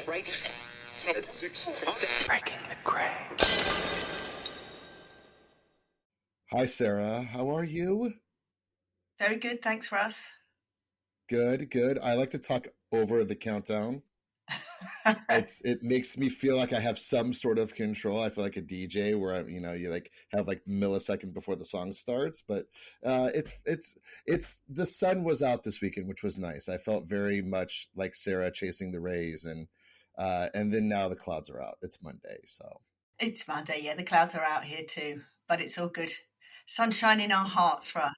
Breaking the gray. Hi, Sarah. How are you? Very good. Thanks, Russ. Good, good. I like to talk over the countdown. It makes me feel like I have some sort of control. I feel like a DJ where you like have like millisecond before the song starts. But it's the sun was out this weekend, which was nice. I felt very much like Sarah chasing the rays, and then now the clouds are out. It's Monday, so It's Monday. Yeah, the clouds are out here too, but it's all good. Sunshine in our hearts, Russ.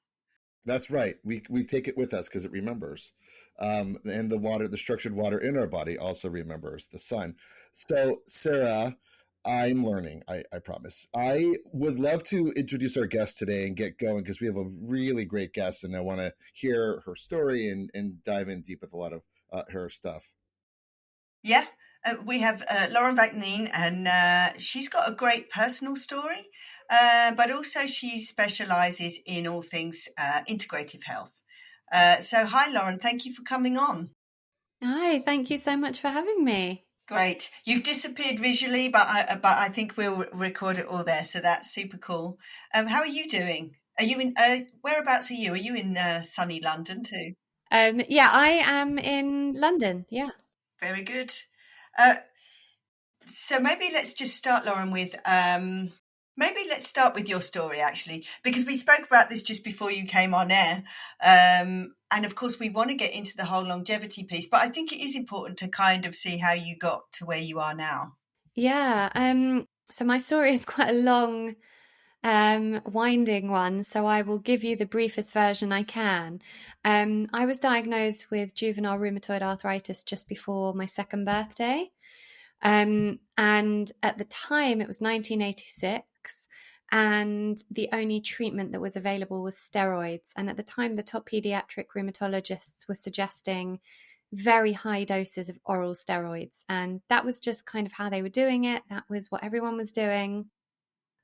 that's right. We take it with us because it remembers. And the structured water in our body also remembers the sun. So, Sarah, I'm learning, I promise. I would love to introduce our guest today and get going because we have a really great guest, and I want to hear her story and dive in deep with a lot of her stuff. Yeah, we have Lauren Vaknine, and she's got a great personal story, but also she specialises in all things integrative health. So hi, Lauren. Thank you for coming on. Hi, thank you so much for having me. Great. You've disappeared visually, but I think we'll record it all there. So that's super cool. How are you doing? Are you in whereabouts are you? Are you in sunny London too? Yeah, I am in London. Yeah. Very good. So maybe let's just start, Lauren, with let's start with your story, actually, because we spoke about this just before you came on air. And of course, we want to get into the whole longevity piece, but I think it is important to kind of see how you got to where you are now. Yeah. So my story is quite a long, winding one, so I will give you the briefest version I can. I was diagnosed with juvenile rheumatoid arthritis just before my second birthday. And at the time, it was 1986. And the only treatment that was available was steroids. And at the time, the top pediatric rheumatologists were suggesting very high doses of oral steroids. And that was just kind of how they were doing it. That was what everyone was doing.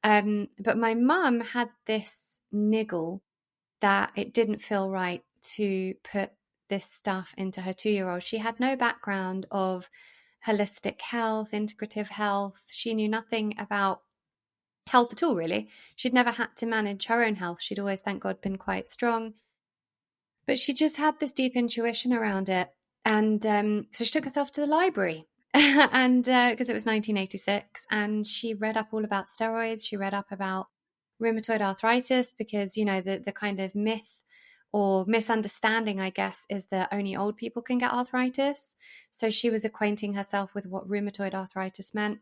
But my mum had this niggle that it didn't feel right to put this stuff into her 2-year-old. She had no background of holistic health, integrative health. She knew nothing about health at all, really. She'd never had to manage her own health. She'd always, thank God, been quite strong. But she just had this deep intuition around it. And so she took herself to the library and because it was 1986, and she read up all about steroids. She read up about rheumatoid arthritis because, the kind of myth or misunderstanding, I guess, is that only old people can get arthritis. So she was acquainting herself with what rheumatoid arthritis meant.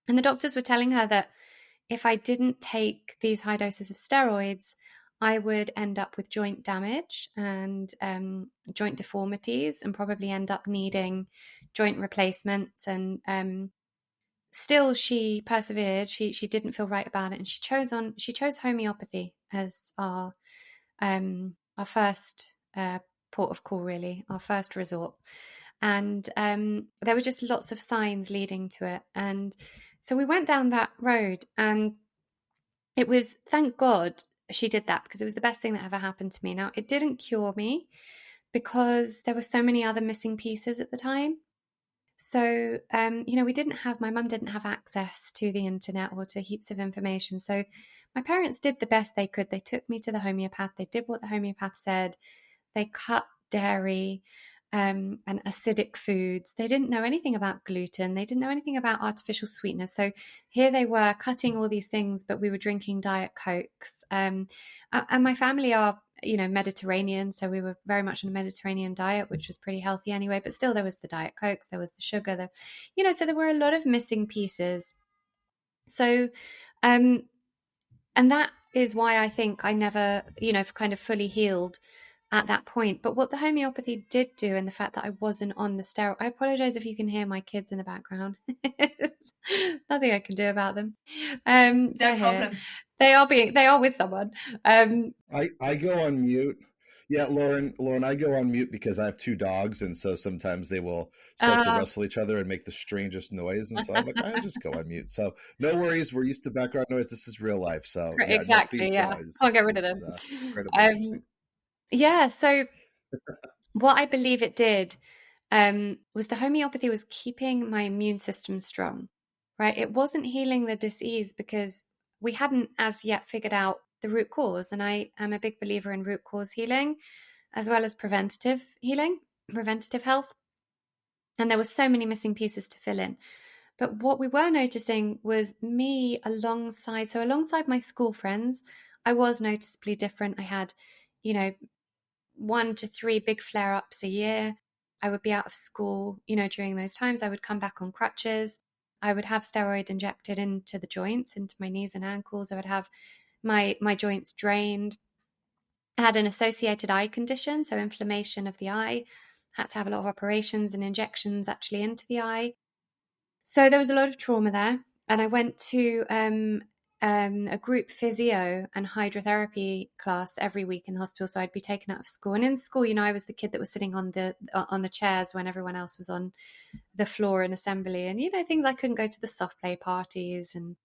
And the doctors were telling her that if I didn't take these high doses of steroids, I would end up with joint damage and joint deformities and probably end up needing joint replacements. And still she persevered. She didn't feel right about it. And she chose homeopathy as our first port of call, really, our first resort. And there were just lots of signs leading to it. And so we went down that road, and it was, thank God she did that, because it was the best thing that ever happened to me. Now, it didn't cure me because there were so many other missing pieces at the time. So, my mum didn't have access to the internet or to heaps of information. So my parents did the best they could. They took me to the homeopath. They did what the homeopath said. They cut dairy and acidic foods. They didn't know anything about gluten. They didn't know anything about artificial sweeteners. So here they were cutting all these things, but we were drinking Diet Cokes. And my family are, Mediterranean. So we were very much on a Mediterranean diet, which was pretty healthy anyway. But still, there was the Diet Cokes, there was the sugar, so there were a lot of missing pieces. So, and that is why I think I never, kind of fully healed at that point. But what the homeopathy did do, and the fact that I wasn't on the steroid, I apologize if you can hear my kids in the background. Nothing I can do about them. No problem. They are with someone. I go on mute. Yeah, Lauren, I go on mute because I have 2 dogs, and so sometimes they will start to wrestle each other and make the strangest noise, and so I'm like, I just go on mute. So no worries, we're used to background noise. This is real life, so yeah, exactly. No, I'll get rid of them. Yeah. So what I believe it did was the homeopathy was keeping my immune system strong, right? It wasn't healing the disease because we hadn't as yet figured out the root cause. And I am a big believer in root cause healing as well as preventative healing, preventative health. And there were so many missing pieces to fill in. But what we were noticing was me alongside my school friends, I was noticeably different. I had, 1 to 3 big flare-ups a year. I would be out of school, during those times. I would come back on crutches. I would have steroid injected into the joints, into my knees and ankles. I would have my joints drained. I had an associated eye condition, so inflammation of the eye. Had to have a lot of operations and injections actually into the eye. So there was a lot of trauma there. And I went to a group physio and hydrotherapy class every week in the hospital. So I'd be taken out of school. And in school, I was the kid that was sitting on the chairs when everyone else was on the floor in assembly. And, things I couldn't go to the soft play parties and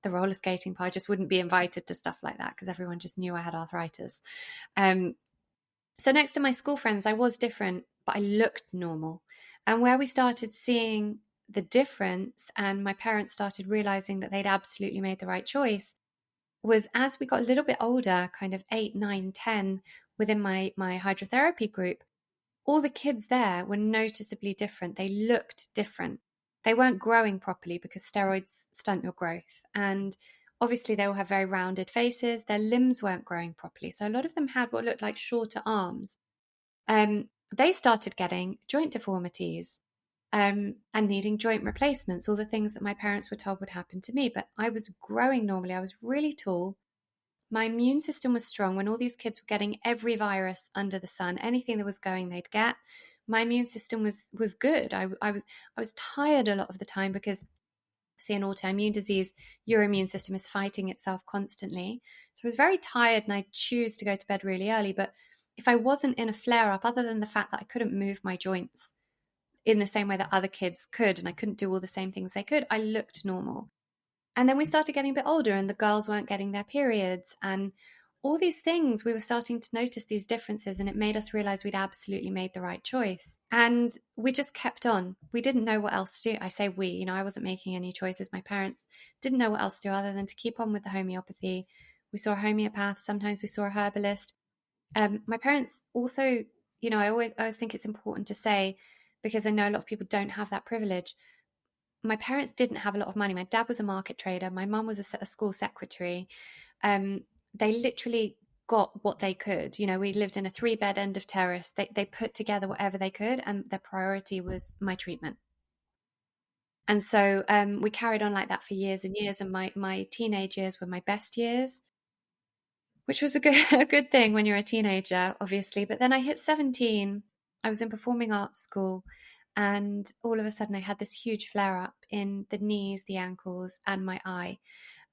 the roller skating party. I just wouldn't be invited to stuff like that because everyone just knew I had arthritis. So next to my school friends, I was different, but I looked normal. And where we started seeing the difference and my parents started realizing that they'd absolutely made the right choice was as we got a little bit older, kind of 8, 9, 10, within my hydrotherapy group, all the kids there were noticeably different. They looked different. They weren't growing properly because steroids stunt your growth. And obviously they all have very rounded faces. Their limbs weren't growing properly. So a lot of them had what looked like shorter arms. They started getting joint deformities and needing joint replacements, all the things that my parents were told would happen to me. But I was growing normally. I was really tall. My immune system was strong. When all these kids were getting every virus under the sun, anything that was going, they'd get. My immune system was good. I was tired a lot of the time because, see, in autoimmune disease, your immune system is fighting itself constantly. So I was very tired and I'd choose to go to bed really early. But if I wasn't in a flare-up, other than the fact that I couldn't move my joints in the same way that other kids could, and I couldn't do all the same things they could, I looked normal. And then we started getting a bit older and the girls weren't getting their periods and all these things. We were starting to notice these differences and it made us realize we'd absolutely made the right choice. And we just kept on. We didn't know what else to do. I say we, I wasn't making any choices. My parents didn't know what else to do other than to keep on with the homeopathy. We saw a homeopath. Sometimes we saw a herbalist. My parents also, I always think it's important to say, because I know a lot of people don't have that privilege. My parents didn't have a lot of money. My dad was a market trader. My mum was a school secretary. They literally got what they could. We lived in a 3-bed end of terrace. They put together whatever they could, and their priority was my treatment. And so we carried on like that for years and years. And my teenage years were my best years, which was a good thing when you're a teenager, obviously. But then I hit 17. I was in performing arts school. And all of a sudden I had this huge flare up in the knees, the ankles, and my eye.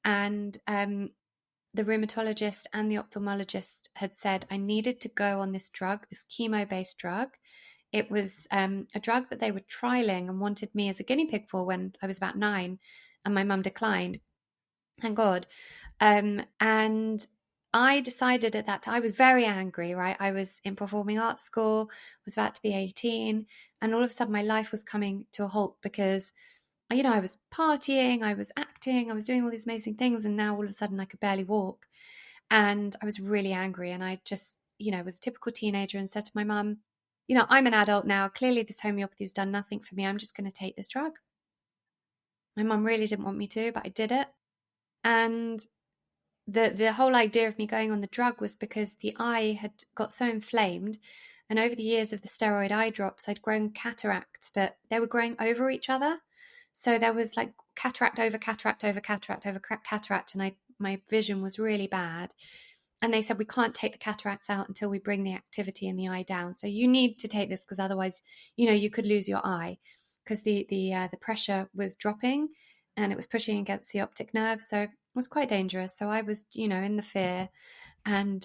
And the rheumatologist and the ophthalmologist had said I needed to go on this drug, this chemo-based drug. It was a drug that they were trialing and wanted me as a guinea pig for when I was about 9, and my mum declined. Thank God. And I decided at that time, I was very angry, right? I was in performing arts school, was about to be 18, and all of a sudden my life was coming to a halt because, I was partying, I was acting, I was doing all these amazing things, and now all of a sudden I could barely walk. And I was really angry, and I just, was a typical teenager and said to my mum, I'm an adult now. Clearly this homeopathy has done nothing for me. I'm just going to take this drug. My mum really didn't want me to, but I did it. And the whole idea of me going on the drug was because the eye had got so inflamed, and over the years of the steroid eye drops, I'd grown cataracts, but they were growing over each other. So there was like cataract over cataract over cataract over cataract, and my vision was really bad. And they said, we can't take the cataracts out until we bring the activity in the eye down. So you need to take this because otherwise, you could lose your eye, because the pressure was dropping and it was pushing against the optic nerve. So it was quite dangerous. So I was, in the fear, and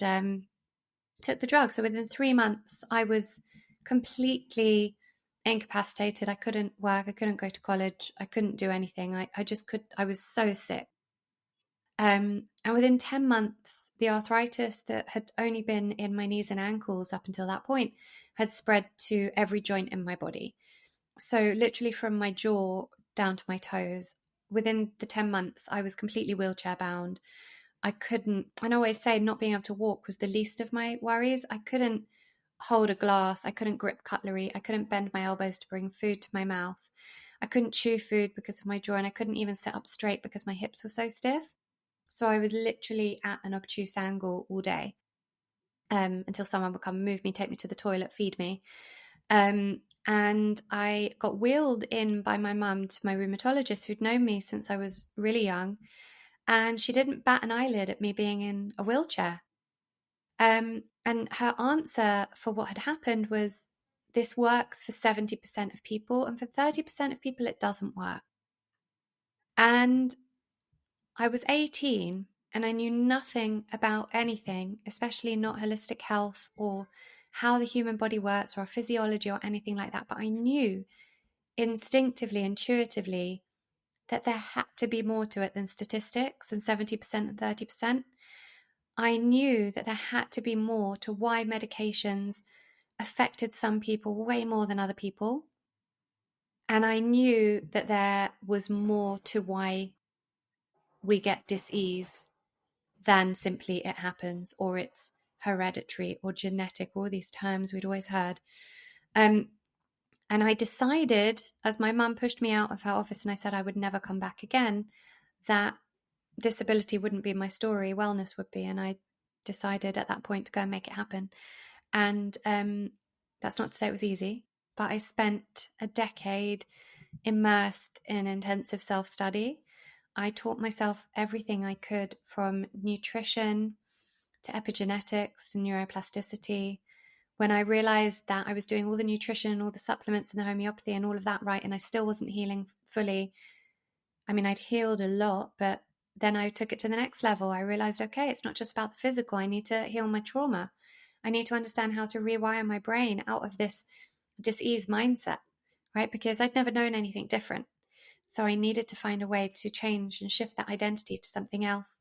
took the drug. So within 3 months, I was completely incapacitated. I couldn't work. I couldn't go to college. I couldn't do anything. I just could. I was so sick. And within 10 months, the arthritis that had only been in my knees and ankles up until that point had spread to every joint in my body. So literally from my jaw down to my toes, within the 10 months, I was completely wheelchair bound. I always say not being able to walk was the least of my worries. I couldn't hold a glass. I couldn't grip cutlery. I couldn't bend my elbows to bring food to my mouth. I couldn't chew food because of my jaw, and I couldn't even sit up straight because my hips were so stiff. So I was literally at an obtuse angle all day until someone would come move me, take me to the toilet, feed me. And I got wheeled in by my mum to my rheumatologist, who'd known me since I was really young. And she didn't bat an eyelid at me being in a wheelchair. And her answer for what had happened was, this works for 70% of people, and for 30% of people, it doesn't work. And I was 18 and I knew nothing about anything, especially not holistic health or how the human body works or physiology or anything like that. But I knew instinctively, intuitively, that there had to be more to it than statistics and 70% and 30%. I knew that there had to be more to why medications affected some people way more than other people. And I knew that there was more to why we get dis-ease than simply it happens or it's hereditary or genetic, all these terms we'd always heard. And I decided, as my mum pushed me out of her office and I said I would never come back again, that disability wouldn't be my story, wellness would be. And I decided at that point to go and make it happen. And that's not to say it was easy, but I spent a decade immersed in intensive self-study. I taught myself everything I could, from nutrition to epigenetics to neuroplasticity. When I realized that I was doing all the nutrition and all the supplements and the homeopathy and all of that right, and I still wasn't healing fully. I mean, I'd healed a lot, but then I took it to the next level. I realized, okay, it's not just about the physical. I need to heal my trauma. I need to understand how to rewire my brain out of this dis-ease mindset, right? Because I'd never known anything different. So I needed to find a way to change and shift that identity to something else.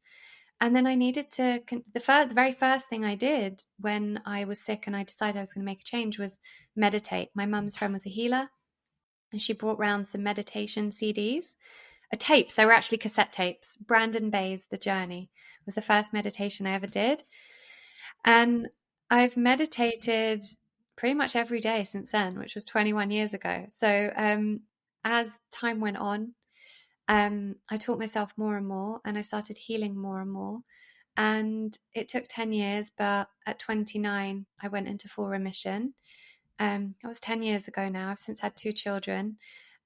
And then I needed to, the very first thing I did when I was sick and I decided I was going to make a change was meditate. My mum's friend was a healer and she brought round some meditation CDs, tapes. They were actually cassette tapes. Brandon Bay's The Journey was the first meditation I ever did. And I've meditated pretty much every day since then, which was 21 years ago. So as time went on, I taught myself more and more, and I started healing more and more. And it took 10 years, but at 29, I went into full remission. That was 10 years ago now. I've since had 2 children,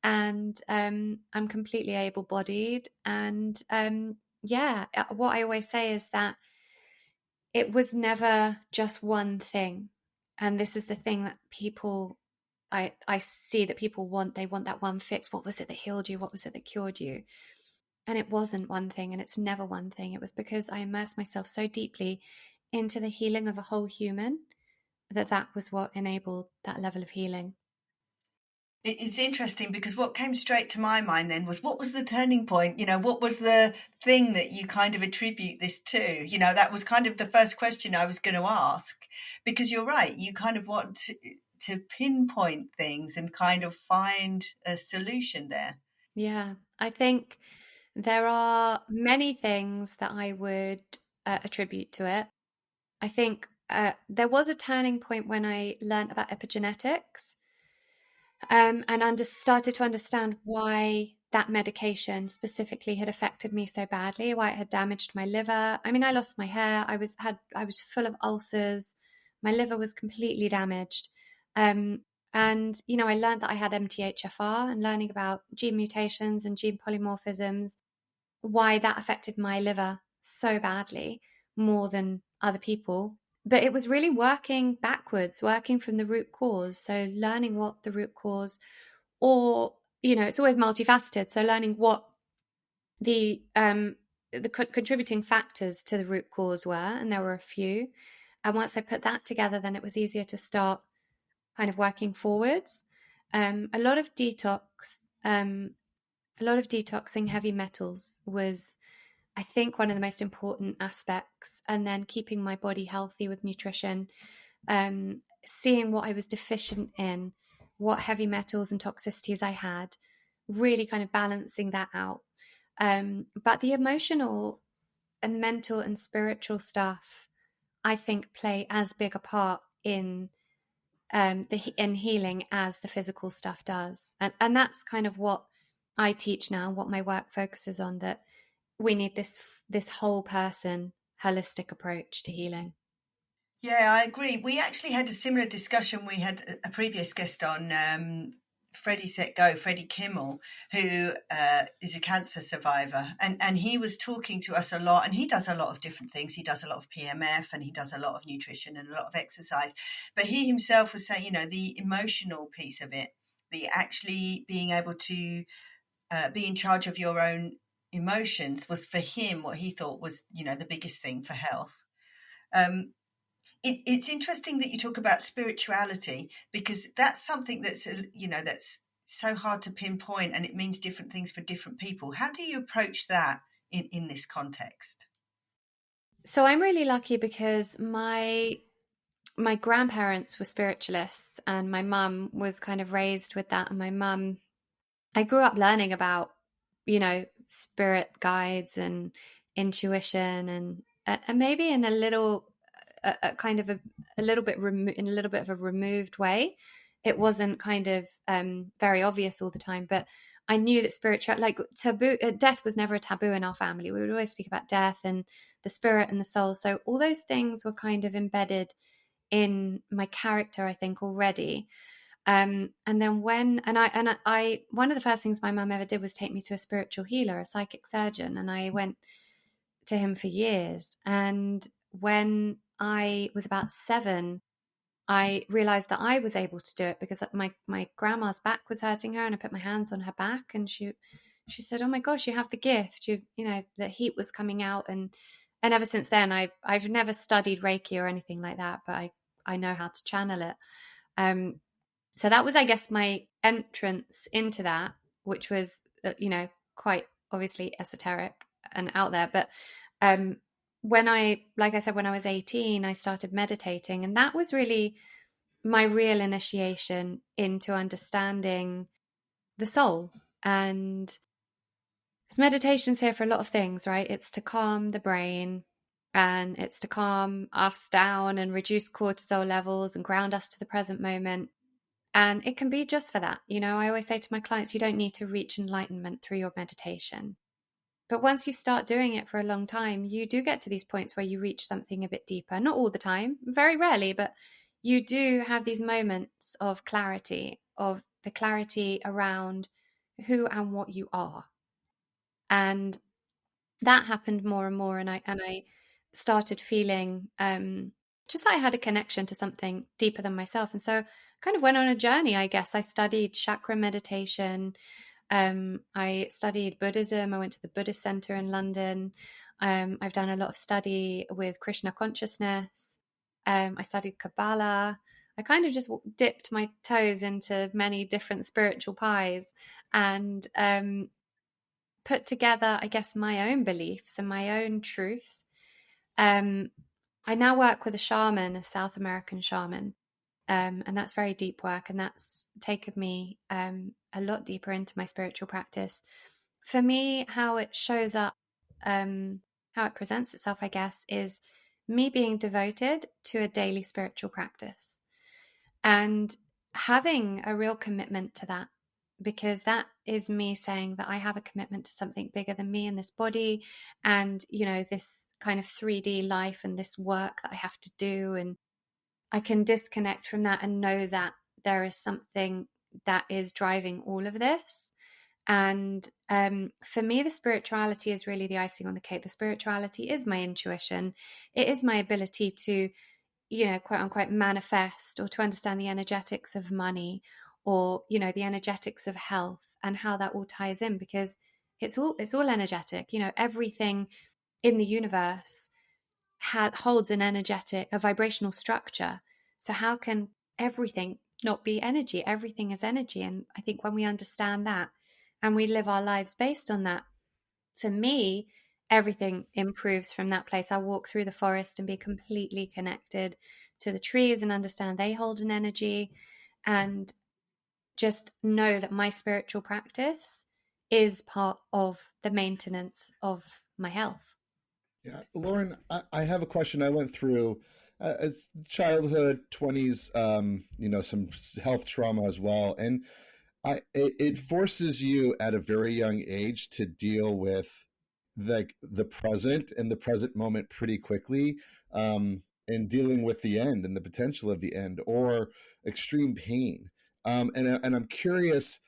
and I'm completely able-bodied. And what I always say is that it was never just one thing. And this is the thing that people, I see that people want. They want that one fix. What was it that healed you? What was it that cured you? And it wasn't one thing, and it's never one thing. It was because I immersed myself so deeply into the healing of a whole human that was what enabled that level of healing. It's interesting because what came straight to my mind then was, what was the turning point? What was the thing that you kind of attribute this to? That was kind of the first question I was going to ask, because you're right. You kind of want to pinpoint things and kind of find a solution there. Yeah, I think there are many things that I would attribute to it. I think there was a turning point when I learned about epigenetics and started to understand why that medication specifically had affected me so badly, why it had damaged my liver. I mean, I lost my hair. I was full of ulcers. My liver was completely damaged. And, I learned that I had MTHFR, and learning about gene mutations and gene polymorphisms, why that affected my liver so badly, more than other people. But it was really working backwards, working from the root cause. So learning what the root cause, or, it's always multifaceted. So learning what the contributing factors to the root cause were, and there were a few. And once I put that together, then it was easier to start kind of working forwards. A lot of detoxing heavy metals was I think one of the most important aspects, and then keeping my body healthy with nutrition, seeing what I was deficient in, what heavy metals and toxicities I had, really kind of balancing that out. But the emotional and mental and spiritual stuff, I think, play as big a part in in healing as the physical stuff does. And that's kind of what I teach now, what my work focuses on, that we need this whole person holistic approach to healing. Yeah, I agree. We actually had a similar discussion. We had a previous guest on, Freddie Set Go, Freddie Kimmel, who is a cancer survivor. And he was talking to us a lot, and he does a lot of different things. He does a lot of PMF, and he does a lot of nutrition and a lot of exercise. But he himself was saying, the emotional piece of it, the actually being able to be in charge of your own emotions was for him what he thought was, the biggest thing for health. It's interesting that you talk about spirituality, because that's something that's that's so hard to pinpoint, and it means different things for different people. How do you approach that in this context? So I'm really lucky because my grandparents were spiritualists, and my mum was kind of raised with that. And I grew up learning about spirit guides and intuition, and maybe in a little kind of a little bit in a little bit of a removed way. It wasn't kind of very obvious all the time, but I knew that death was never a taboo in our family. We would always speak about death and the spirit and the soul. So all those things were kind of embedded in my character, I think, already. And then one of the first things my mum ever did was take me to a spiritual healer, a psychic surgeon, and I went to him for years. And when I was about 7, I realized that I was able to do it because my grandma's back was hurting her, and I put my hands on her back, and she said, "Oh my gosh, you have the gift." The heat was coming out, and ever since then I've never studied Reiki or anything like that, but I know how to channel it. So that was, I guess, my entrance into that, which was quite obviously esoteric and out there. But like I said, when I was 18, I started meditating, and that was really my real initiation into understanding the soul. And because meditation's here for a lot of things, right? It's to calm the brain, and it's to calm us down and reduce cortisol levels and ground us to the present moment. And it can be just for that. I always say to my clients, you don't need to reach enlightenment through your meditation. But once you start doing it for a long time, you do get to these points where you reach something a bit deeper. Not all the time, very rarely, but you do have these moments of clarity, of the clarity around who and what you are. And that happened more and more. And I started feeling just that I had a connection to something deeper than myself. And so I kind of went on a journey, I guess. I studied chakra meditation. I studied Buddhism. I went to the Buddhist Center in London. I've done a lot of study with Krishna consciousness. I studied Kabbalah. I kind of just dipped my toes into many different spiritual pies, and put together, I guess, my own beliefs and my own truth. I now work with a shaman, a South American shaman, and that's very deep work, and that's taken me a lot deeper into my spiritual practice. For me, how it shows up, how it presents itself, I guess, is me being devoted to a daily spiritual practice and having a real commitment to that, because that is me saying that I have a commitment to something bigger than me and this body, and this kind of 3D life and this work that I have to do. And I can disconnect from that and know that there is something that is driving all of this. And for me, the spirituality is really the icing on the cake. The spirituality is my intuition. It is my ability to, quote unquote, manifest, or to understand the energetics of money, or, the energetics of health, and how that all ties in, because it's all energetic. Everything in the universe holds a vibrational structure. So how can everything not be energy? Everything is energy. And I think when we understand that and we live our lives based on that, for me, everything improves from that place. I'll walk through the forest and be completely connected to the trees and understand they hold an energy, and just know that my spiritual practice is part of the maintenance of my health. Yeah, Lauren, I have a question. I went through as childhood, 20s, some health trauma as well, and it forces you at a very young age to deal with the present and the present moment pretty quickly, and dealing with the end and the potential of the end or extreme pain. And I'm curious,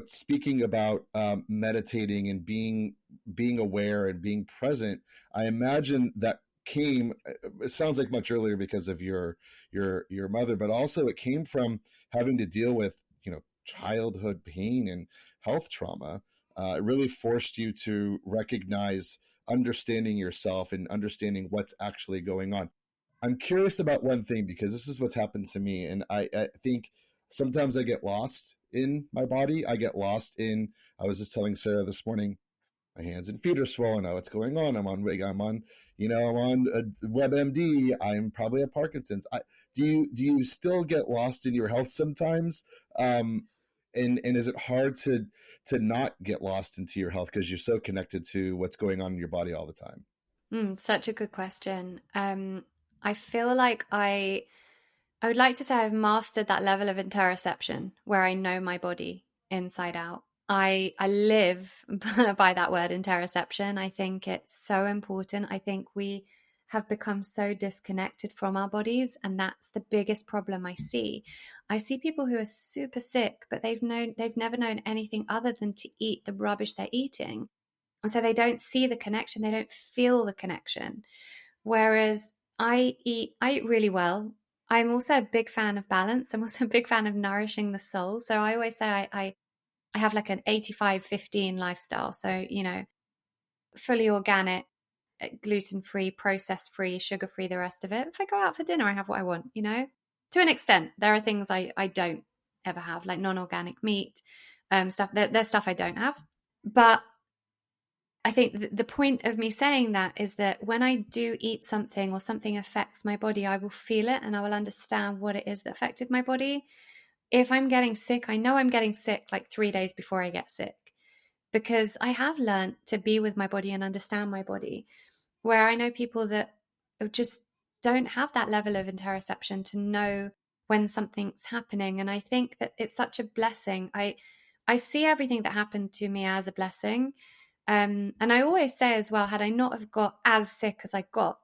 speaking about meditating and being aware and being present. I imagine that came. It sounds like much earlier because of your mother, but also it came from having to deal with childhood pain and health trauma. It really forced you to recognize understanding yourself and understanding what's actually going on. I'm curious about one thing because this is what's happened to me, and I think sometimes I get lost in my body. I get lost in. I was just telling Sarah this morning, my hands and feet are swollen. What's going on? I'm on a WebMD. I'm probably at Parkinson's. Do you still get lost in your health sometimes? And is it hard to not get lost into your health because you're so connected to what's going on in your body all the time? Such a good question. I feel like I would like to say I've mastered that level of interoception where I know my body inside out. I live by that word, interoception. I think it's so important. I think we have become so disconnected from our bodies, and that's the biggest problem I see. I see people who are super sick, but they've never known anything other than to eat the rubbish they're eating. And so they don't see the connection, they don't feel the connection. Whereas I eat really well. I'm also a big fan of balance. I'm also a big fan of nourishing the soul. So I always say I have like an 85-15 lifestyle. So, fully organic, gluten-free, processed-free, sugar-free, the rest of it. If I go out for dinner, I have what I want, to an extent. There are things I don't ever have, like non-organic meat, stuff. There's stuff I don't have. But I think the point of me saying that is that when I do eat something or something affects my body, I will feel it and I will understand what it is that affected my body. If I'm getting sick, I know I'm getting sick like 3 days before I get sick, because I have learned to be with my body and understand my body, where I know people that just don't have that level of interoception to know when something's happening. And I think that it's such a blessing. I see everything that happened to me as a blessing. And I always say as well, had I not have got as sick as I got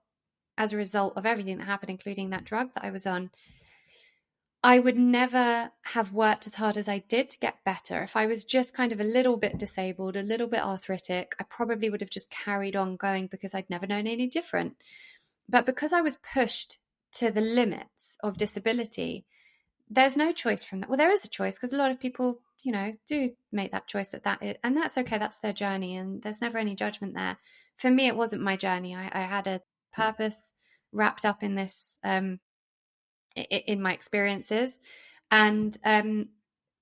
as a result of everything that happened, including that drug that I was on, I would never have worked as hard as I did to get better. If I was just kind of a little bit disabled, a little bit arthritic, I probably would have just carried on going because I'd never known any different. But because I was pushed to the limits of disability, there's no choice from that. Well, there is a choice because a lot of people, do make that choice and that's okay. That's their journey and there's never any judgment there. For me, it wasn't my journey. I had a purpose wrapped up in this, in my experiences, and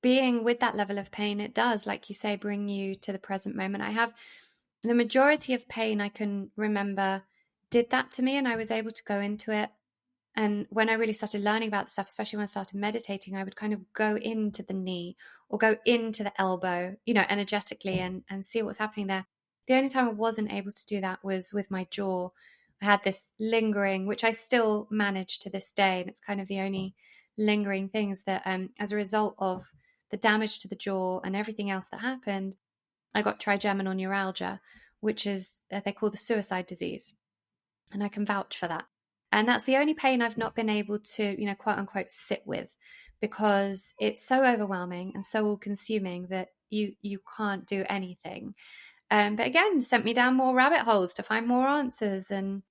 being with that level of pain, it does, like you say, bring you to the present moment. I have the majority of pain I can remember did that to me, and I was able to go into it. And when I really started learning about the stuff, especially when I started meditating, I would kind of go into the knee or go into the elbow, energetically and see what's happening there. The only time I wasn't able to do that was with my jaw. I had this lingering, which I still manage to this day. And it's kind of the only lingering things that, as a result of the damage to the jaw and everything else that happened, I got trigeminal neuralgia, which is, they call the suicide disease. And I can vouch for that. And that's the only pain I've not been able to, quote unquote, sit with, because it's so overwhelming and so all consuming that you can't do anything. But again, sent me down more rabbit holes to find more answers. And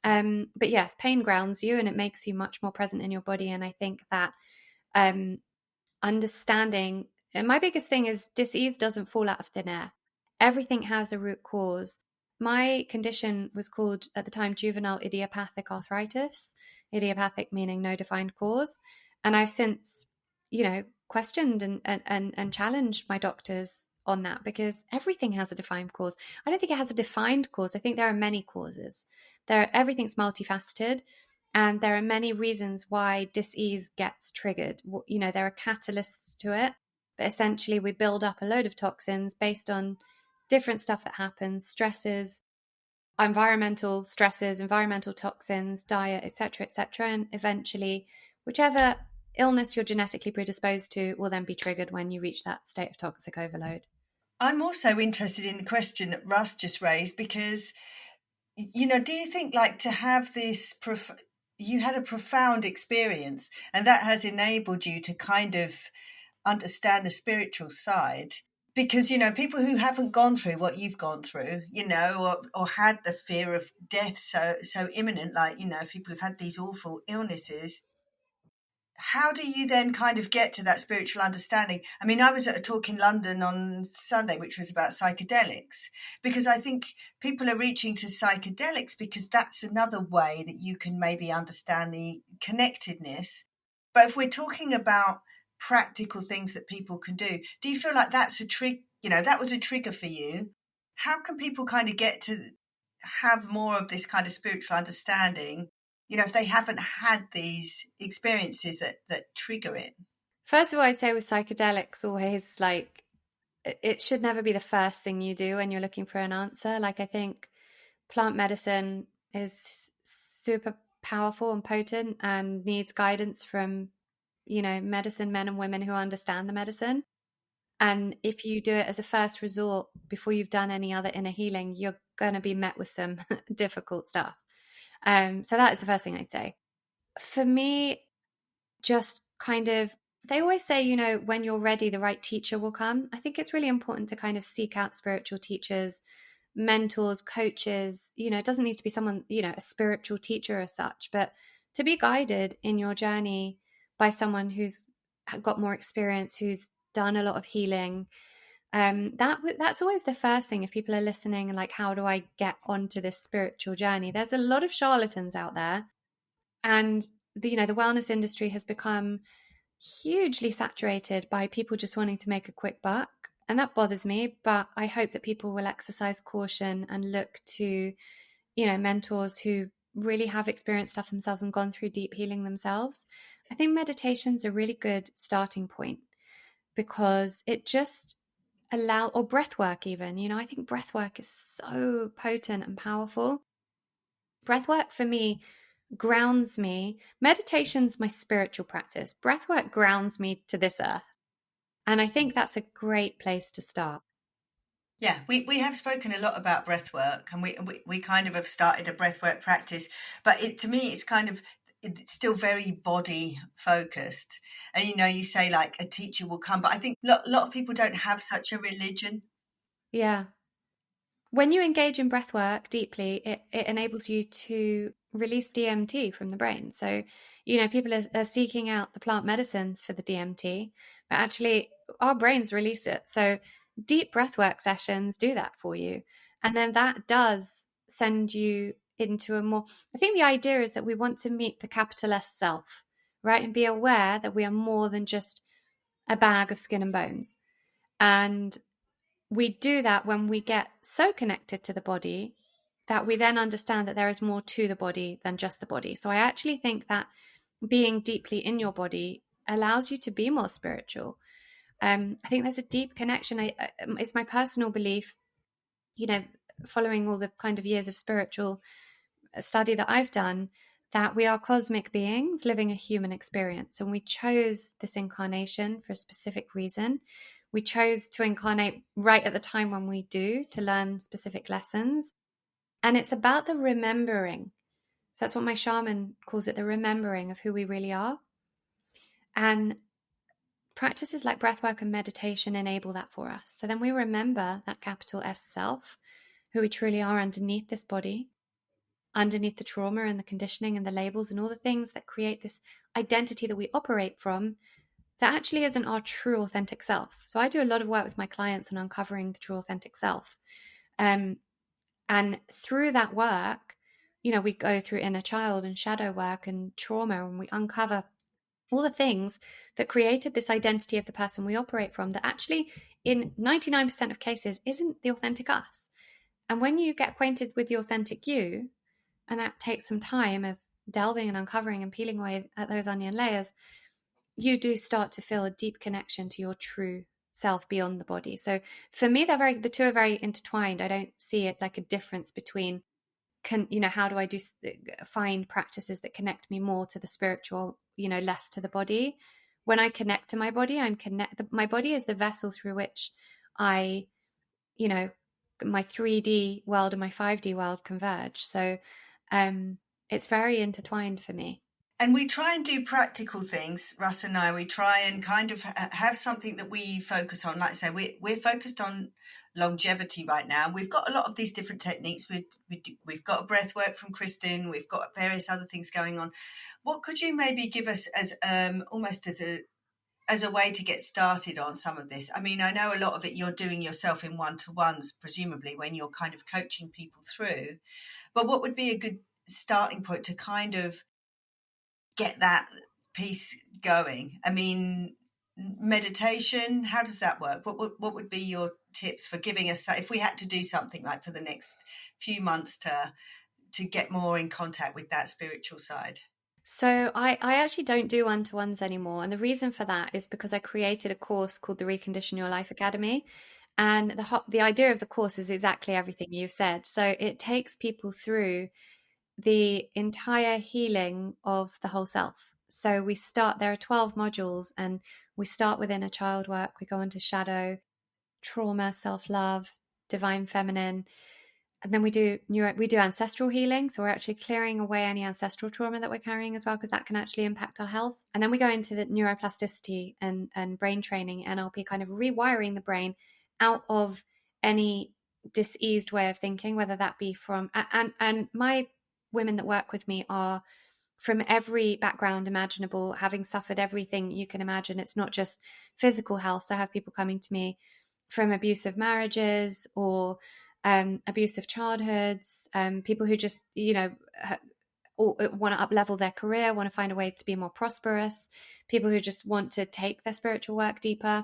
but yes, pain grounds you and it makes you much more present in your body. And I think that understanding, and my biggest thing is disease doesn't fall out of thin air. Everything has a root cause. My condition was called at the time juvenile idiopathic arthritis, idiopathic meaning no defined cause. And I've since, questioned and challenged my doctors on that, because everything has a defined cause. I don't think it has a defined cause. I think there are many causes. Everything's multifaceted, and there are many reasons why dis-ease gets triggered. There are catalysts to it, but essentially we build up a load of toxins based on different stuff that happens, stresses, environmental stresses, environmental toxins, diet, etc., and eventually whichever illness you're genetically predisposed to will then be triggered when you reach that state of toxic overload. I'm also interested in the question that Russ just raised, because, do you think, like, to have this, you had a profound experience and that has enabled you to kind of understand the spiritual side? Because, people who haven't gone through what you've gone through, or had the fear of death so imminent, like, people who've had these awful illnesses, how do you then kind of get to that spiritual understanding? I mean, I was at a talk in London on Sunday, which was about psychedelics, because I think people are reaching to psychedelics because that's another way that you can maybe understand the connectedness. But if we're talking about practical things that people can do you feel like that's a trick? That was a trigger for you. How can people kind of get to have more of this kind of spiritual understanding, if they haven't had these experiences that trigger it? First of all, I'd say with psychedelics, always, like, it should never be the first thing you do when you're looking for an answer. Like, I think plant medicine is super powerful and potent and needs guidance from, medicine men and women who understand the medicine. And if you do it as a first resort before you've done any other inner healing, you're going to be met with some difficult stuff. So that is the first thing I'd say. For me, just kind of, they always say, when you're ready, the right teacher will come. I think it's really important to kind of seek out spiritual teachers, mentors, coaches. It doesn't need to be someone, a spiritual teacher as such, but to be guided in your journey by someone who's got more experience, who's done a lot of healing. That's always the first thing. If people are listening and like, how do I get onto this spiritual journey? There's a lot of charlatans out there, and the wellness industry has become hugely saturated by people just wanting to make a quick buck, and that bothers me. But I hope that people will exercise caution and look to mentors who really have experienced stuff themselves and gone through deep healing themselves. I think meditation's a really good starting point, because it just or breath work even. I think breath work is so potent and powerful. Breath work for me grounds me. Meditation's my spiritual practice. Breathwork grounds me to this earth. And I think that's a great place to start. Yeah, we have spoken a lot about breathwork, and we kind of have started a breathwork practice, but to me it's kind of, it's still very body focused. And you say like a teacher will come, but I think a lot of people don't have such a religion. Yeah. When you engage in breath work deeply, it enables you to release DMT from the brain. So, people are seeking out the plant medicines for the DMT, but actually our brains release it. So deep breath work sessions do that for you. And then that does send you into a more, I think the idea is that we want to meet the capital S self, right? And be aware that we are more than just a bag of skin and bones. And we do that when we get so connected to the body that we then understand that there is more to the body than just the body. So I actually think that being deeply in your body allows you to be more spiritual. I think there's a deep connection. It's my personal belief, following all the kind of years of spiritual study that I've done, that we are cosmic beings living a human experience. And we chose this incarnation for a specific reason. We chose to incarnate right at the time when we do, to learn specific lessons. And it's about the remembering. So that's what my shaman calls it, the remembering of who we really are. And practices like breathwork and meditation enable that for us. So then we remember that capital S self, who we truly are underneath this body, underneath the trauma and the conditioning and the labels and all the things that create this identity that we operate from, that actually isn't our true authentic self. So I do a lot of work with my clients on uncovering the true authentic self. And through that work, we go through inner child and shadow work and trauma, and we uncover all the things that created this identity of the person we operate from that actually in 99% of cases isn't the authentic us. And when you get acquainted with the authentic you, and that takes some time of delving and uncovering and peeling away at those onion layers, you do start to feel a deep connection to your true self beyond the body. So for me, the two are very intertwined. I don't see it like a difference between, how do I find practices that connect me more to the spiritual, less to the body. When I connect to my body, my body is the vessel through which I, my 3D world and my 5D world converge. So it's very intertwined for me. And we try and do practical things, Russ and I. We try and kind of have something that we focus on. Like I say, we're focused on longevity right now. We've got a lot of these different techniques. We've got a breath work from Kristen. We've got various other things going on. What could you maybe give us as almost as a way to get started on some of this? I mean, I know a lot of it you're doing yourself in one-to-ones, presumably, when you're kind of coaching people through. But what would be a good starting point to kind of get that piece going? I mean, meditation, how does that work? What would be your tips for giving us, if we had to do something like for the next few months to get more in contact with that spiritual side? So I actually don't do one-to-ones anymore. And the reason for that is because I created a course called the Recondition Your Life Academy. And the idea of the course is exactly everything you've said. So it takes people through the entire healing of the whole self. So there are 12 modules, and we start with inner child work. We go into shadow, trauma, self-love, divine feminine. And then we do ancestral healing. So we're actually clearing away any ancestral trauma that we're carrying as well, because that can actually impact our health. And then we go into the neuroplasticity and brain training, NLP, kind of rewiring the brain out of any diseased way of thinking, whether that be from, and my women that work with me are from every background imaginable, having suffered everything you can imagine. It's not just physical health. So I have people coming to me from abusive marriages or abusive childhoods, people who just, want to up-level their career, want to find a way to be more prosperous, people who just want to take their spiritual work deeper.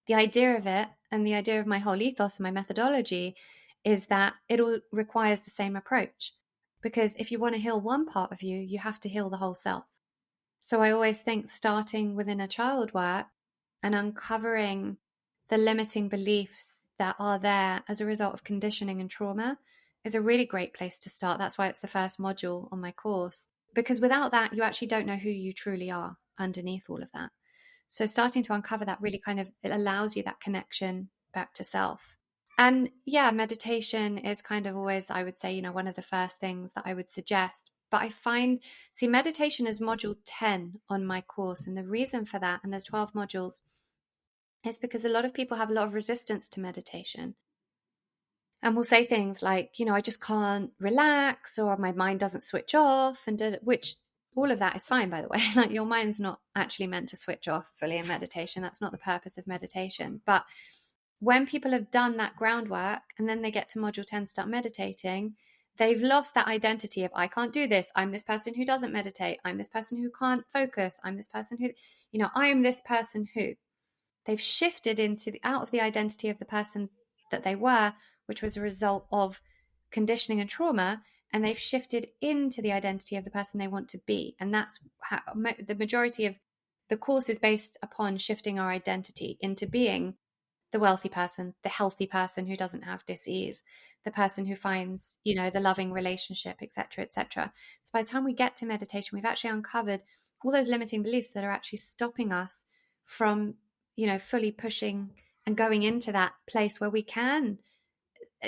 The idea of it, and the idea of my whole ethos and my methodology, is that it all requires the same approach. Because if you want to heal one part of you, you have to heal the whole self. So I always think starting within a child work and uncovering the limiting beliefs that are there as a result of conditioning and trauma is a really great place to start. That's why it's the first module on my course. Because without that, you actually don't know who you truly are underneath all of that. So starting to uncover that really it allows you that connection back to self. And yeah, meditation is kind of always, I would say, one of the first things that I would suggest. But I see meditation is module 10 on my course. And the reason for that, and there's 12 modules, is because a lot of people have a lot of resistance to meditation. And will say things like, I just can't relax, or my mind doesn't switch off, which all of that is fine, by the way. Like, your mind's not actually meant to switch off fully in meditation. That's not the purpose of meditation. But when people have done that groundwork and then they get to module 10, start meditating, they've lost that identity of, I can't do this. I'm this person who doesn't meditate. I'm this person who can't focus. I'm this person who, I am this person who. They've shifted out of the identity of the person that they were, which was a result of conditioning and trauma, and they've shifted into the identity of the person they want to be. And that's how the majority of the course is based upon shifting our identity into being the wealthy person, the healthy person who doesn't have disease, the person who finds, the loving relationship, etc., etc. So by the time we get to meditation, we've actually uncovered all those limiting beliefs that are actually stopping us from, fully pushing and going into that place where we can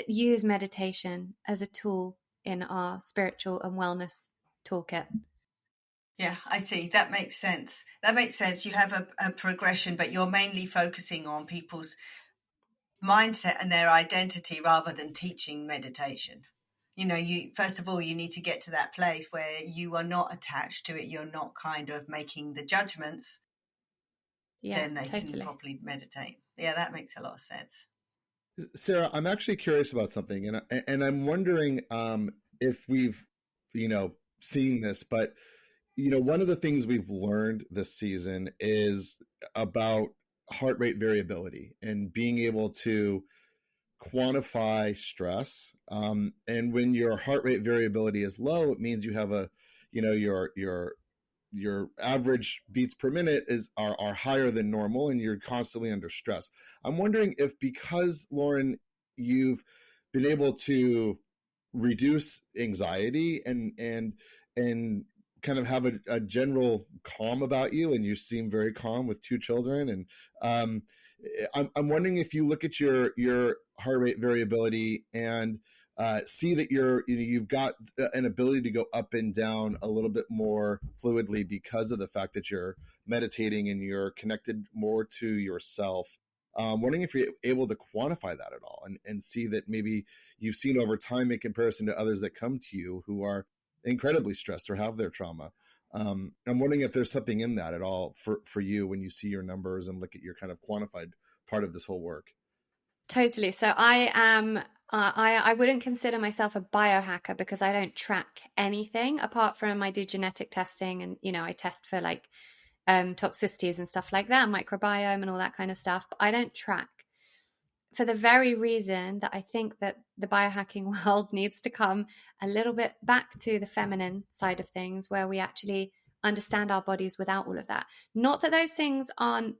use meditation as a tool in our spiritual and wellness toolkit. Yeah, I see. That makes sense. You have a progression, but you're mainly focusing on people's mindset and their identity rather than teaching meditation. First of all, you need to get to that place where you are not attached to it. You're not kind of making the judgments. Yeah, then they totally. can properly meditate. Yeah, that makes a lot of sense. Sarah, I'm actually curious about something, and I'm wondering if we've, seen this, but one of the things we've learned this season is about heart rate variability and being able to quantify stress. And when your heart rate variability is low, it means you have a, your average beats per minute are higher than normal, and you're constantly under stress. I'm wondering if, because Lauren, you've been able to reduce anxiety and kind of have a general calm about you, and you seem very calm with 2 children, and I'm wondering if you look at your heart rate variability and see that you've got an ability to go up and down a little bit more fluidly because of the fact that you're meditating and you're connected more to yourself. Wondering if you're able to quantify that at all, and see that maybe you've seen over time in comparison to others that come to you who are incredibly stressed or have their trauma. I'm wondering if there's something in that at all for you when you see your numbers and look at your kind of quantified part of this whole work. Totally. So I am, I wouldn't consider myself a biohacker because I don't track anything apart from I do genetic testing, and, I test for like toxicities and stuff like that, microbiome and all that kind of stuff. But I don't track, for the very reason that I think that the biohacking world needs to come a little bit back to the feminine side of things, where we actually understand our bodies without all of that. Not that those things aren't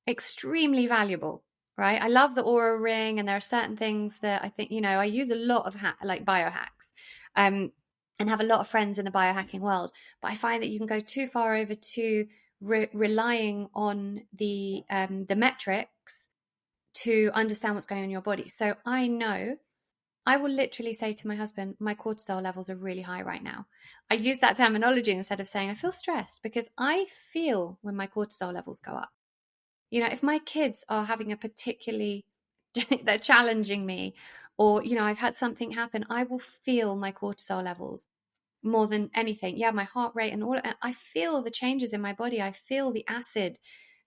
extremely valuable, right? I love the aura ring, and there are certain things that I think, I use a lot of like biohacks, and have a lot of friends in the biohacking world. But I find that you can go too far over to relying on the metrics to understand what's going on in your body. So I know I will literally say to my husband, my cortisol levels are really high right now. I use that terminology instead of saying I feel stressed, because I feel when my cortisol levels go up. If my kids are having a particularly, they're challenging me, or, I've had something happen, I will feel my cortisol levels more than anything. Yeah, my heart rate and all. I feel the changes in my body. I feel the acid,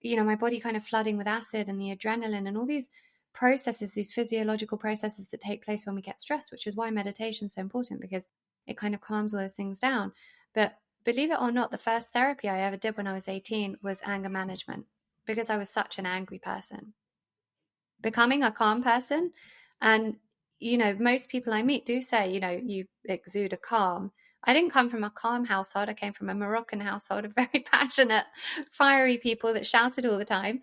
my body kind of flooding with acid, and the adrenaline and all these processes, these physiological processes that take place when we get stressed, which is why meditation is so important, because it kind of calms all those things down. But believe it or not, the first therapy I ever did when I was 18 was anger management, because I was such an angry person. Becoming a calm person, and most people I meet do say, you exude a calm. I didn't come from a calm household. I came from a Moroccan household of very passionate, fiery people that shouted all the time.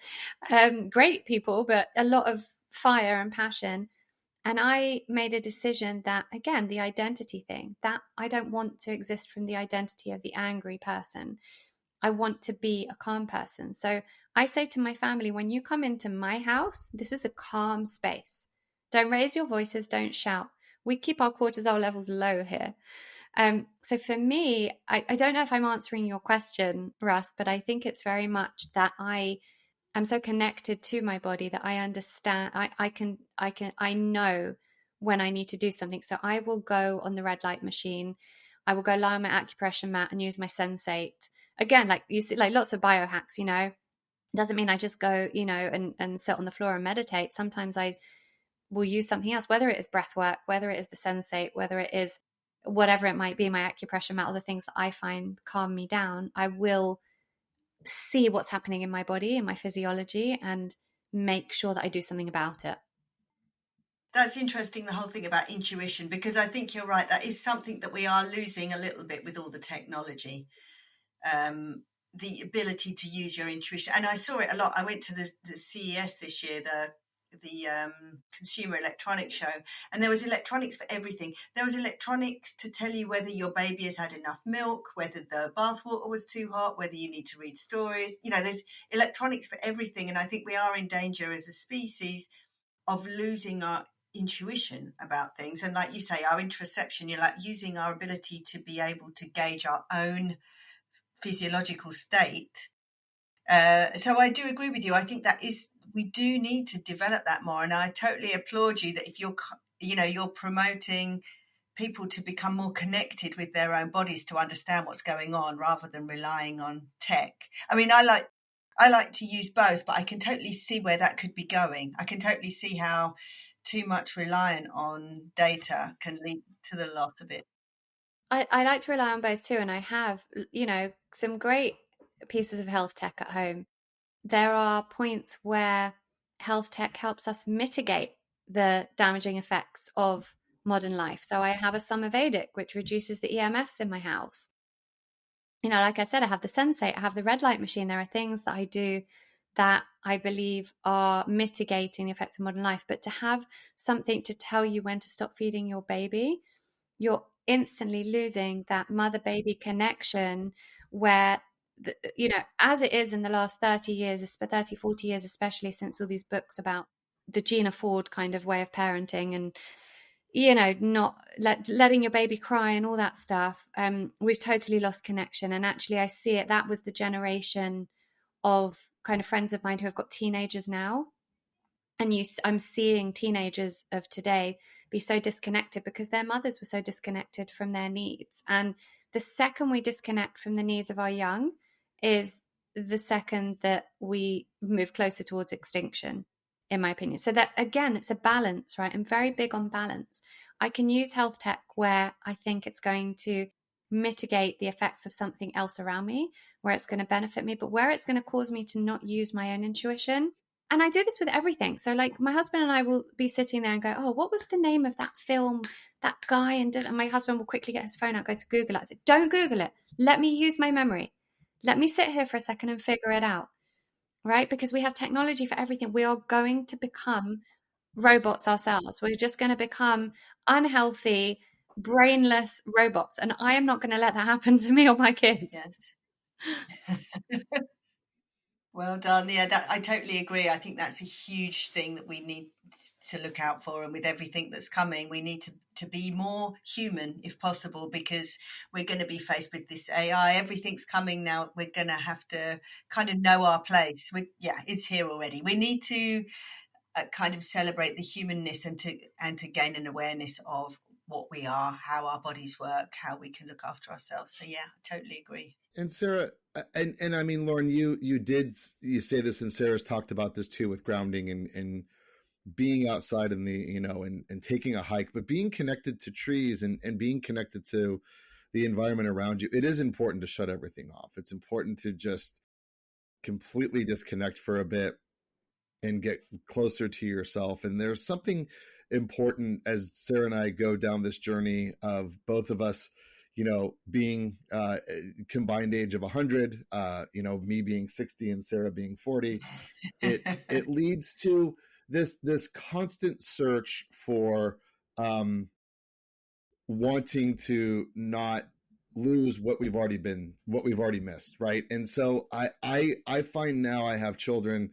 Great people, but a lot of fire and passion. And I made a decision that, again, the identity thing, that I don't want to exist from the identity of the angry person. I want to be a calm person. So I say to my family, when you come into my house, this is a calm space. Don't raise your voices, don't shout. We keep our cortisol levels low here. So for me, I don't know if I'm answering your question, Russ, but I think it's very much that I am so connected to my body that I understand, I know when I need to do something. So I will go on the red light machine. I will go lie on my acupressure mat and use my sensate. Again, like you see, like lots of biohacks, doesn't mean I just go, and sit on the floor and meditate. Sometimes I will use something else, whether it is breath work, whether it is the sensate, whether it is whatever it might be, my acupressure mat, all the things that I find calm me down. I will see what's happening in my body, in my physiology, and make sure that I do something about it. That's interesting, the whole thing about intuition, because I think you're right. That is something that we are losing a little bit with all the technology. The ability to use your intuition. And I saw it a lot. I went to the CES this year, the Consumer Electronics Show, and there was electronics for everything. There was electronics to tell you whether your baby has had enough milk, whether the bathwater was too hot, whether you need to read stories. There's electronics for everything. And I think we are in danger as a species of losing our intuition about things. And like you say, our interoception, like using our ability to be able to gauge our own physiological state. So I do agree with you. I think we do need to develop that more. And I totally applaud you that if you're promoting people to become more connected with their own bodies, to understand what's going on rather than relying on tech. I mean, I like to use both, but I can totally see where that could be going. I can totally see how too much reliant on data can lead to the loss of it. I like to rely on both too, and I have, some great pieces of health tech at home. there are points where health tech helps us mitigate the damaging effects of modern life. So I have a Somavedic, which reduces the EMFs in my house. Like I said, I have the Sensate, I have the red light machine. There are things that I do that I believe are mitigating the effects of modern life. But to have something to tell you when to stop feeding your baby, you're instantly losing that mother-baby connection where, as it is in the last 30 years, 30, 40 years, especially since all these books about the Gina Ford kind of way of parenting and, not letting your baby cry and all that stuff, we've totally lost connection. And actually, I see it. That was the generation of kind of friends of mine who have got teenagers now. And I'm seeing teenagers of today be so disconnected because their mothers were so disconnected from their needs. And the second we disconnect from the needs of our young is the second that we move closer towards extinction, in my opinion. So that, again, it's a balance, right? I'm very big on balance. I can use health tech where I think it's going to mitigate the effects of something else around me, where it's going to benefit me, but where it's going to cause me to not use my own intuition. And I do this with everything. So like my husband and I will be sitting there and go, oh, what was the name of that film, that guy? And my husband will quickly get his phone out, go to Google it. I said, don't Google it. Let me use my memory. Let me sit here for a second and figure it out, right? Because we have technology for everything. We are going to become robots ourselves. We're just going to become unhealthy, brainless robots. And I am not going to let that happen to me or my kids. Yes. Well done. Yeah, I totally agree. I think that's a huge thing that we need to look out for. And with everything that's coming, we need to be more human if possible, because we're going to be faced with this AI. Everything's coming now. We're going to have to kind of know our place. It's here already. We need to kind of celebrate the humanness and to gain an awareness of what we are, how our bodies work, how we can look after ourselves. So yeah, I totally agree. And Sarah, and I mean, Lauren, you say this, and Sarah's talked about this too, with grounding and being outside in the, and taking a hike, but being connected to trees and being connected to the environment around you. It is important to shut everything off. It's important to just completely disconnect for a bit and get closer to yourself. And there's something important as Sarah and I go down this journey of both of us, being combined age of 100, me being 60 and Sarah being 40, it leads to this constant search for wanting to not lose what we've already missed, right? And so I find now I have children.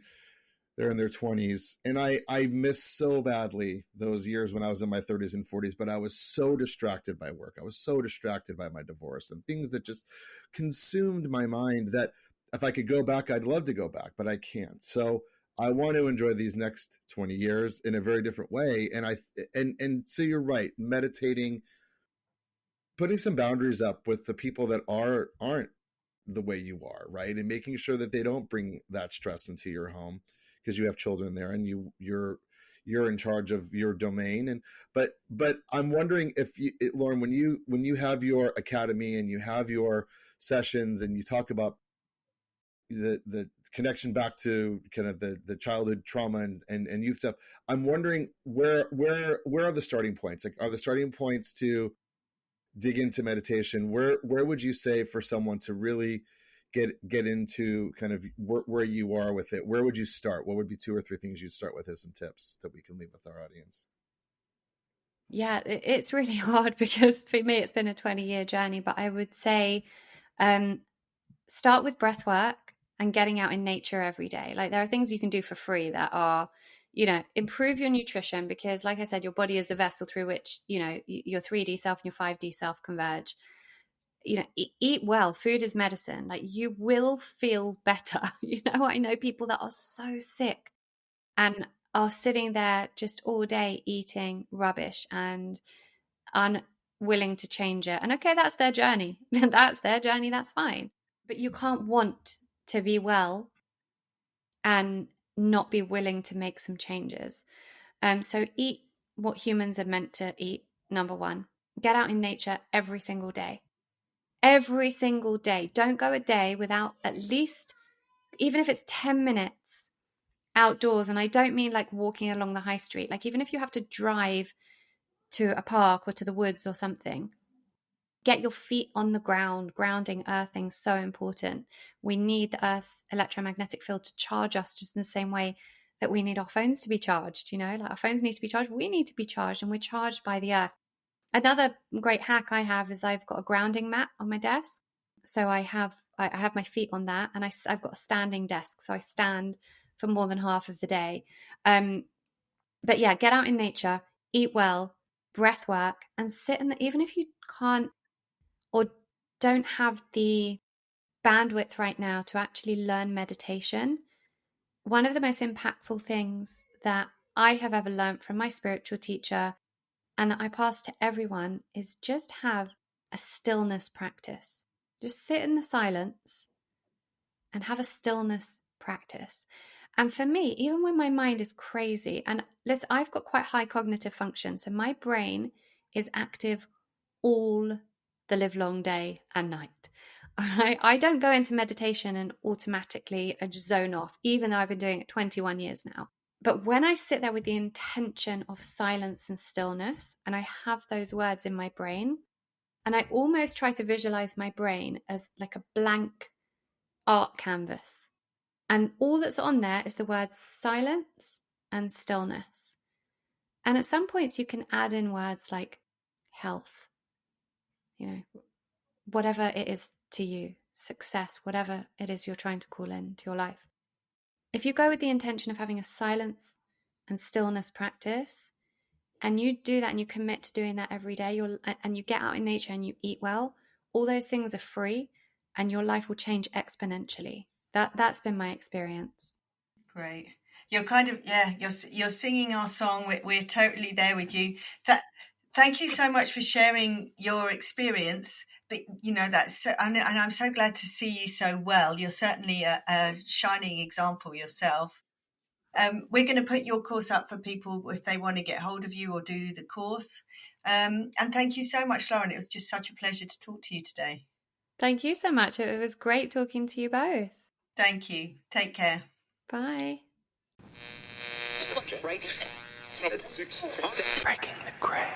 They're in their 20s. And I miss so badly those years when I was in my 30s and 40s, but I was so distracted by work. I was so distracted by my divorce and things that just consumed my mind that if I could go back, I'd love to go back, but I can't. So I want to enjoy these next 20 years in a very different way. And so you're right, meditating, putting some boundaries up with the people that aren't the way you are, right? And making sure that they don't bring that stress into your home, because you have children there and you're in charge of your domain. And but I'm wondering if Lauren, when you have your academy and you have your sessions and you talk about the connection back to kind of the childhood trauma and youth stuff, I'm wondering where are the starting points? Like, are the starting points to dig into meditation? Where would you say for someone to really get into kind of where you are with it? Where would you start? What would be 2 or 3 things you'd start with as some tips that we can leave with our audience? Yeah, it's really hard because for me, it's been a 20-year journey, but I would say start with breath work and getting out in nature every day. Like, there are things you can do for free that are, improve your nutrition, because like I said, your body is the vessel through which, your 3D self and your 5D self converge. Eat well. Food is medicine. Like, you will feel better. I know people that are so sick and are sitting there just all day eating rubbish and unwilling to change it. And okay, that's their journey. That's their journey. That's fine. But you can't want to be well and not be willing to make some changes. So eat what humans are meant to eat, number one. Get out in nature every single day. Every single day. Don't go a day without at least even if it's 10 minutes outdoors, and I don't mean like walking along the high street, like even if you have to drive to a park or to the woods or something, get your feet on the ground. Grounding, earthing, so important. We need the Earth's electromagnetic field to charge us, just in the same way that we need our phones to be charged. Like our phones need to be charged, we need to be charged, and we're charged by the earth. Another great hack I have is I've got a grounding mat on my desk. So I have my feet on that, and I've got a standing desk, so I stand for more than half of the day. But yeah, get out in nature, eat well, breath work, and sit in even if you can't or don't have the bandwidth right now to actually learn meditation, one of the most impactful things that I have ever learned from my spiritual teacher, and that I pass to everyone, is just have a stillness practice. Just sit in the silence and have a stillness practice. And for me, even when my mind is crazy, and I've got quite high cognitive function, so my brain is active all the livelong day and night. I don't go into meditation and automatically just zone off, even though I've been doing it 21 years now. But when I sit there with the intention of silence and stillness, and I have those words in my brain, and I almost try to visualize my brain as like a blank art canvas, and all that's on there is the words silence and stillness. And at some points you can add in words like health, whatever it is to you, success, whatever it is you're trying to call into your life. If you go with the intention of having a silence and stillness practice, and you do that and you commit to doing that every day, and you get out in nature and you eat well, all those things are free, and your life will change exponentially. That's been my experience. Great. You're kind of, you're singing our song. We're totally there with you. Thank you so much for sharing your experience. But that's so, and I'm so glad to see you so well. You're certainly a shining example yourself. We're going to put your course up for people if they want to get hold of you or do the course. And thank you so much, Lauren. It was just such a pleasure to talk to you today. Thank you so much. It was great talking to you both. Thank you. Take care. Bye. Breaking the gray.